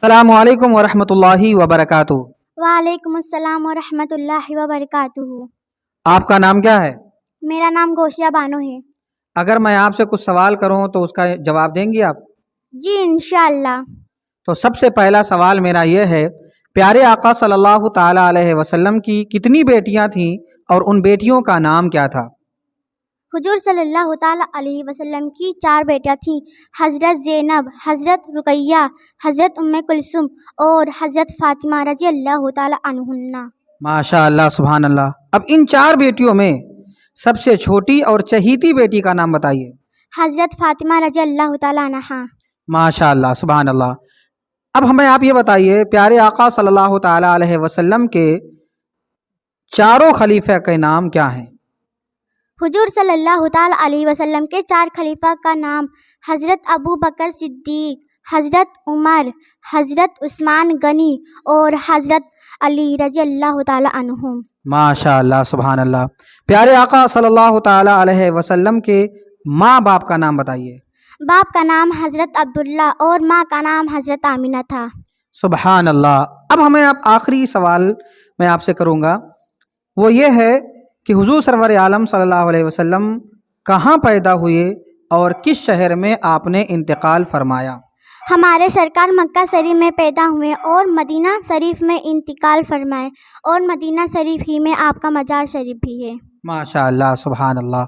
अस्सलामु अलैकुम वरहमतुल्लाहि वबरकातुहू। वालेकुम अस्सलाम व रहमतुल्लाहि व बरकातुहू। आपका नाम क्या है? मेरा नाम गोशिया बानो है। अगर मैं आपसे कुछ सवाल करूं तो उसका जवाब देंगी आप? जी इंशाअल्लाह। तो सबसे पहला सवाल मेरा ये है, प्यारे आका सल्लल्लाहु ताला अलैहि वसल्लम की कितनी बेटियां थीं और उन बेटियों का नाम क्या था? हुजूर सल्लल्लाहु ताला अलैहि वसल्लम की 4 बेटियां थीं, हज़रत ज़ैनब, हज़रत रुकैया, हज़रत उम्मे कुलसुम और हज़रत फ़ातिमा रज़ी अल्लाह ताला अन्हुन्ना। माशा अल्लाह, सुभान अल्लाह। अब इन 4 बेटियों में सबसे छोटी और चहीती बेटी का नाम बताइए। हज़रत फ़ातिमा रज़ी अल्लाह ताला अन्हा। माशा अल्लाह, सुभान अल्लाह। अब हमें आप ये बताइए, प्यारे आका सल्लल्लाहु ताला अलैहि वसल्लम के चारों खलीफा के नाम क्या हैं? हुजूर सल्लल्लाहु ताला अलैहि वसल्लम के 4 खलीफा का नाम हज़रत अबू बकर सिद्दीक, हज़रत उमर, हज़रत उस्मान गनी और हज़रत अली रज़ी अल्लाह ताला अन्हुम। माशा अल्लाह, सुभान अल्लाह। प्यारे आका सल्लल्लाहु ताला अलैहि वसल्लम के माँ बाप का नाम बताइए। बाप का नाम हज़रत अब्दुल्ला और माँ का नाम हज़रत आमिना था। सुभान अल्लाह। अब हमें आप आखिरी सवाल मैं आपसे करूँगा, वो ये है कि हुजूर सरवर आलम सल्लल्लाहु अलैहि वसल्लम कहाँ पैदा हुए और किस शहर में आपने इंतकाल फरमाया? हमारे सरकार मक्का शरीफ में पैदा हुए और मदीना शरीफ में इंतकाल फरमाए और मदीना शरीफ ही में आपका मजार शरीफ भी है। माशा अल्लाह, सुभान अल्लाह।